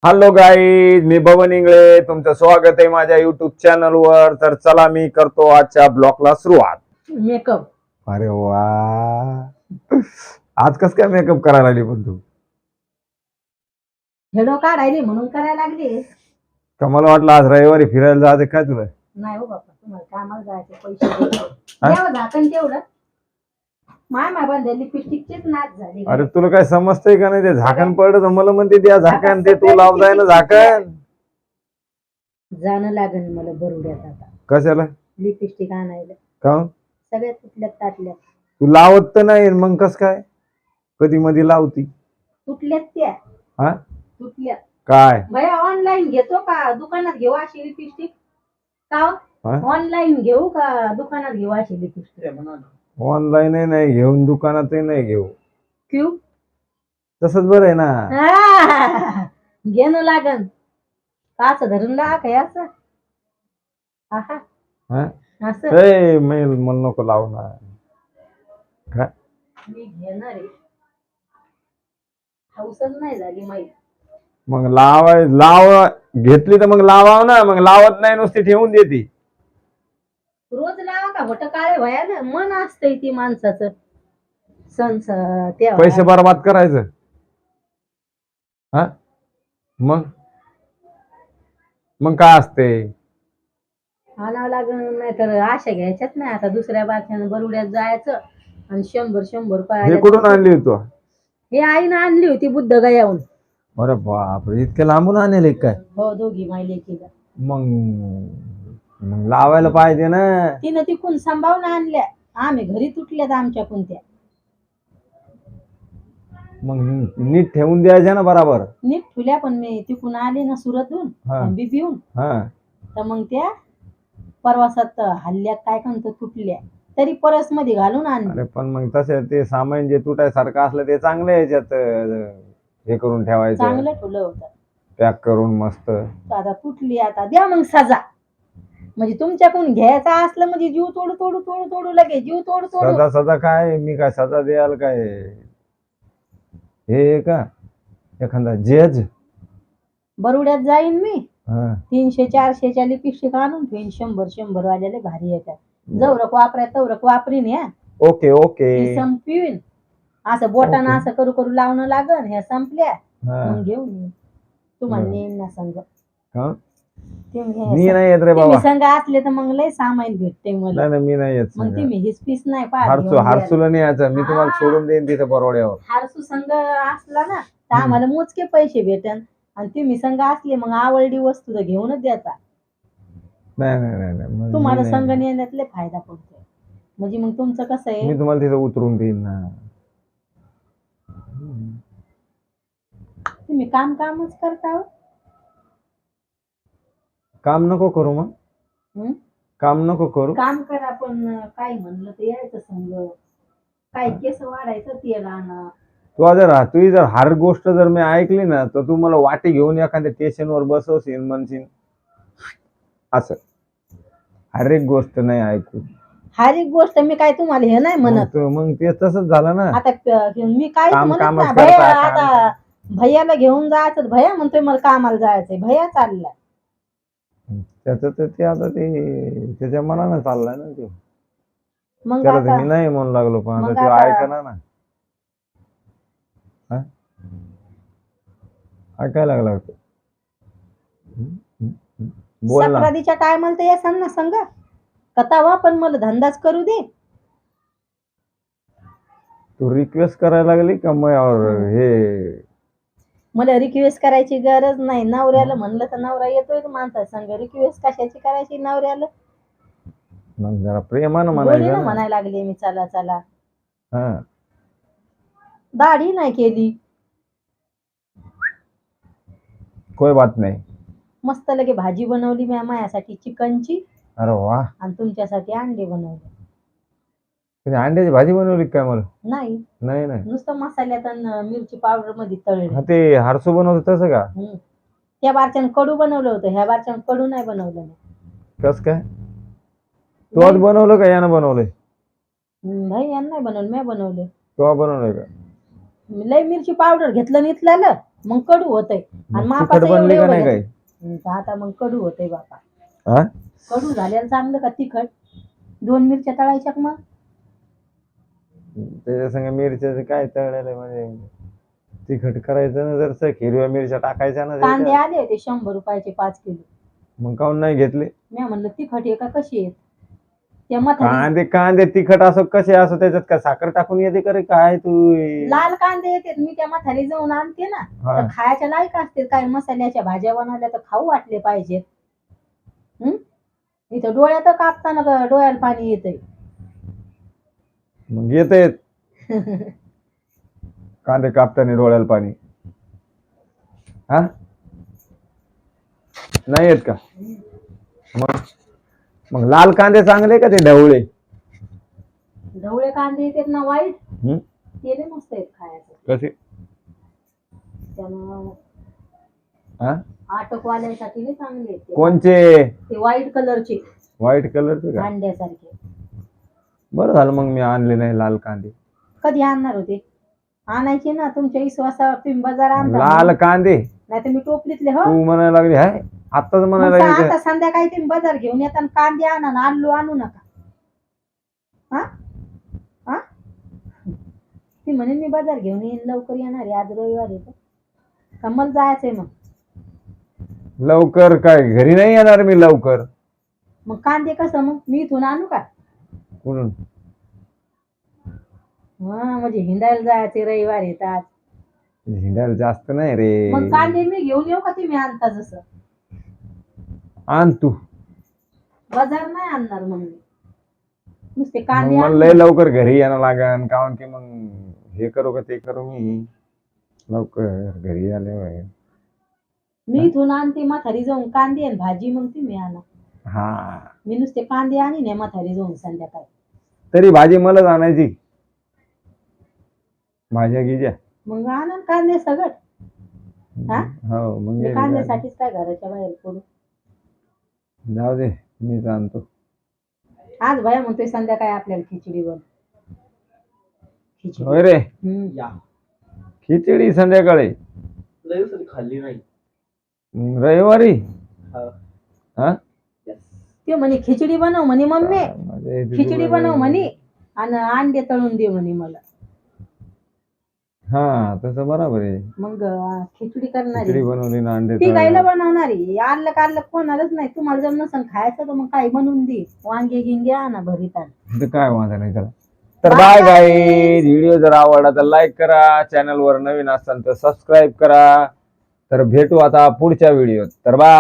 Hello guys, मी भवन इंगळे. तुमचं स्वागत आहे माझ्या युट्यूब चॅनल वर. तर चला मी करतो आजच्या ब्लॉगला सुरुवात. मेकअप. अरे वा, आज कस काय मेकअप करायला लागली पण तू? हेडो काढायले म्हणून करायला लागले. का मला वाटलं आज रविवारी फिरायला जायचं काय तुला? नाही हो बापा, तुम्हाला कामाला जायचे पैसे द्यावं झाकण तेवढं. माय बांधले लिपस्टिकचेच नाच झाले. अरे तुला काय समजतंय का नाही? ते झाकण पडलं तर मला म्हणते द्या झाकण, ते तू लाव जाय ना झाकण. जाणं लागेल मला बरुड्यात आता. कशाला? लिपस्टिक आणायला. का? सगळ्यात तुटल्यात ताटल्यात. तू लावत तर नाही, मग कस काय कधी मध्ये लावती? तुटल्यात त्या. हा, तुटल्यात काय भैया? ऑनलाईन घेतो का दुकानात घेऊ अशी लिपस्टिक? का ऑनलाईन घेऊ का दुकानात घेऊ अशी लिपस्टिक? ऑनलाईन नाही घेऊन दुकानातही नाही घेऊ. क्यू? तसंच बरं आहे ना. घेणं लागन. काच धरून लाग काय असं? असं मला नको लावू ना. काय मी घेणार आहे. हौसच नाही झाली माहिती. मग घेतली तर मग लावाव ना. मग लावत नाही, नुसती ठेवून देते. रोज लावा का भट काळे भयाला मन असतंय ती माणसाचं. पैसे बर्बाद करायचं. हा, मग काय असते? आणावं लागेल, नाही तर आशा घ्यायच्याच नाही. आता दुसऱ्या बारख्यानं बरुड्यात जायचं आणि 100 रुपये. हे कुठून आणली होती? हे आईनं आणली होती बुद्ध गयाहून. अरे बापरे, इतक्या लांबून आणले काय? हो, दोघी मायले केलं. मग लावायला पाहिजे ना. तिनं तिकून सांभाळून आणल्या. आम्ही घरी तुटल्यात आमच्याकून त्या. मग नीट ठेवून द्यायच्या ना बराबर. नीट ठुल्या, पण मी तिकून आले ना सुरतहून बीबीहून. तर मग त्या प्रवासात हल्ल्यात काय म्हणतो तुटल्या, तरी परस मध्ये घालून आणले. अरे पण मग तसे ते सामान जे तुटायसारखं असलं ते चांगलं याच्यात हे करून ठेवायचं. चांगलं ठुलं होतं, पॅक करून मस्त. आता तुटली, आता द्या मग सजा. म्हणजे तुमच्याकडून घ्यायचा असलं म्हणजे जीव तोडू तोडू तोडू तोडू लगे जीव तोडू तोडू. सजा सजा काय? मी काय सजा द्याल काय? हे का एखादा जज? बरुड्यात जाईन मी, 300-400च्या लिपस्टिक आणून ठेवीन. 100 वाल्याले भारी येतात. जवरक वापराय तवरक वापरीन. ह्या ओके ओके संपवीन. असं बोटानं असं करू करू लावणं लागन. ह्या संपल्या मग घेऊन येईन. तुम्हाला नेईन ना संग. मी नाही येत रे बाबा. संघ असले तर मग लय सामान भेटते मला. नाही मी नाही येत. मग तुम्ही हिच पीस नाही हारसूला नाही यायचं. मी तुम्हाला सोडून देईन तिथे बरोड्यावर. हारसू संघ असला ना तर आम्हाला मोजके पैसे भेटन. आणि तुम्ही संघ असले मग आवडली वस्तू तर घेऊनच द्याचा. नाही तुम्हाला संघ नेण्यात लय फायदा पडतो. म्हणजे मग तुमचं कसं आहे, मी तुम्हाला तिथे उतरून देईन ना. तुम्ही कामच करता. काम नको करू मग. काम नको करू. काम करा, पण काय म्हणलं तर यायचं संघ. काय केस वाढायचं तेल आणा. तुझी जर हर गोष्ट जर मी ऐकली ना तर तू मला वाटी घेऊन एखाद्या स्टेशनवर बसवशील, म्हणशील असं. हर एक गोष्ट नाही ऐकू. हर एक गोष्ट मी काय तुम्हाला हे नाही म्हणत. मग ते तसंच झालं ना. आता मी काय म्हणत नाही. भैया आता भैयाला घेऊन जायचं. भैया म्हणतोय मला कामाला जायचंय. भैया चाललाय. त्याचं तर ते आता ते त्याच्या मनानं चाललाय ना ते. मग त्याला मी नाही म्हणू लागलो, पण आता ते ऐकना ना. ऐकायला लागला. बोल ना. सक्रातीच्या टायमाला तर येसान ना संग कथावा, पण मला धंदाच करू दे. तू रिक्वेस्ट करायला लागली का मग? हे मला रिक्वेस्ट करायची गरज नाही. नवऱ्याला म्हणलं तर नवरा येतोय का माणसा संग? रिक्वेस्ट कशाची करायची नवऱ्याला? मग जरा प्रेमानं म्हणायला लागले मी चला चला. दाढी नाही केली. कोई बात नाही. मस्त लगे भाजी बनवली मी माझ्यासाठी चिकनची. अरे वा. आणि तुमच्यासाठी अंडे बनवले. अंड्याची भाजी बनवली काय? मला नाही नाही नाही नुसतं मसाल्यात आणि मिरची पावडर मध्ये तळले. ते हारसू बनवत तसं का? त्या बारच्यानं कडू बनवलं होतं. ह्या बारच्यानं कडू नाही बनवलं. कस काय? तू आज बनवलं का यानं बनवलंय? नाही, यांना नाही बनवलं, मी बनवले. तू बनवलंय का? लय मिरची पावडर घेतलं नितल्याला मग कडू होतंय. आणि तिखट मापाचं बनली का एवढं नाही काय? एवढं. आता मग कडू होतंय बापा. हा कडू झालेलं चांगलं का तिखट? 2 मिरच्या तळायच्या का मग? त्याच्या संग मिरच्याचं काय तळलेलं म्हणजे तिखट करायचं ना, जर हिरव्या मिरच्या टाकायच्या ना कांदे त्याच्यात. आले होते 100 रुपयाचे 5 किलो. मग काऊन नाही घेतले? मी म्हणलं तिखट आहे का कशी आहेत? त्या म्हातारी कांदे कांदे तिखट असो कसे असो, त्याच्यात काय साखर टाकून येते करे काय तू? लाल कांदे येतात, मी त्या म्हातारी जाऊन आणते ना, हा. तर खायच्या लायक असते. काय मसाल्याच्या भाज्या बनवल्या तर खाऊ वाटले पाहिजेत. इथं डोळ्यात कापताना डोळ्याला पाणी येतंय. मग येते कांदे कापताना डोळ्याला पाणी? हा नाही येत का? मग मग लाल कांदे चांगले का ते ढवळे? ढवळे कांदे येतात ना वाईट, हम्म? ते लय मस्त आहेत खायचं. कसे? त्यामुळं हा आटकवाल्यांसाठी लय चांगले आहेत ते. कोणचे? ते व्हाईट कलरचे, व्हाईट कलरचे का? अंड्यासारखे. बरं झालं मग मी आणले नाही लाल कांदे. कधी आणणार होते? आणायचे ना, तुमच्या विश्वासावर तुम्ही बाजार आणता. लाल कांदे नाही तर मी टोपलीतले हो. तू म्हणायला लागली हाय आताच मग म्हणायला लागली आता संध्याकाळी तुम्ही बाजार घेऊन येता आणि कांदे आणा ना, आलू आणू नका. हा हा ती म्हणेन मी बाजार घेऊन येईन, लवकर येणार आहे, आज रविवार आहे का मला जायचंय. मग लवकर काय घरी नाही येणार मी लवकर. मग कांदे कसं मग मी इथून आणू का? कुठून? हा म्हणजे हिंडायला जायचे, रविवार येतात. हिंडायला जास्त नाही रे. मग कांदे मी घेऊन येऊ का तुम्ही आणता जसं? आण तू. बाजार नाही आणणार मग मी, नुसते मग कांदे मला आणणार. लय लवकर घरी यायला लागन, कारण की मग हे करू का ते करू मी लवकर घरी आले. मी इथून आणते म्हातारी जाऊन कांदे आणि भाजी, मग तुम्ही आणा. हा मी नुसते कांदे आणि नाही म्हातारी जाऊन संध्याकाळी. तरी भाजी मलाच आणायची, भाज्या गिज्या. मग आणा कांदे सगळं. हा हो मग मी कांद्यासाठीच काय घराच्या बाहेर पडू. जाऊ दे मीच आणतो. आज भया म्हणतोय संध्याकाळी आपल्याला खिचडी बन. होय रे, या खिचडी संध्याकाळी खाल्ली नाही रविवारी. हा. हा ते म्हणे खिचडी बनव म्हणे मम्मी, मजा येते खिचडी तुला बनव बाई. म्हणे आणि अंडे तळून दे म्हणे मला. हा तसं बरोबर आहे. मग खिचडी करणारी खिचडी बनवली ना अंडे ती गायला तळले. बनवणारी. आणलं कारलं कोणालाच नाही. तुम्हाला जर नसन खायचं तर मग काही बनवून दे, वांगे गिंगे आणा भरीत आण. तिथं काय वांधा नाही त्याला. तर बाय गाईज, व्हिडिओ जर आवडला तर लाईक करा, चॅनल वर नवीन असाल तर सबस्क्राईब करा. तर भेटू आता पुढच्या व्हिडिओत. तर बाय.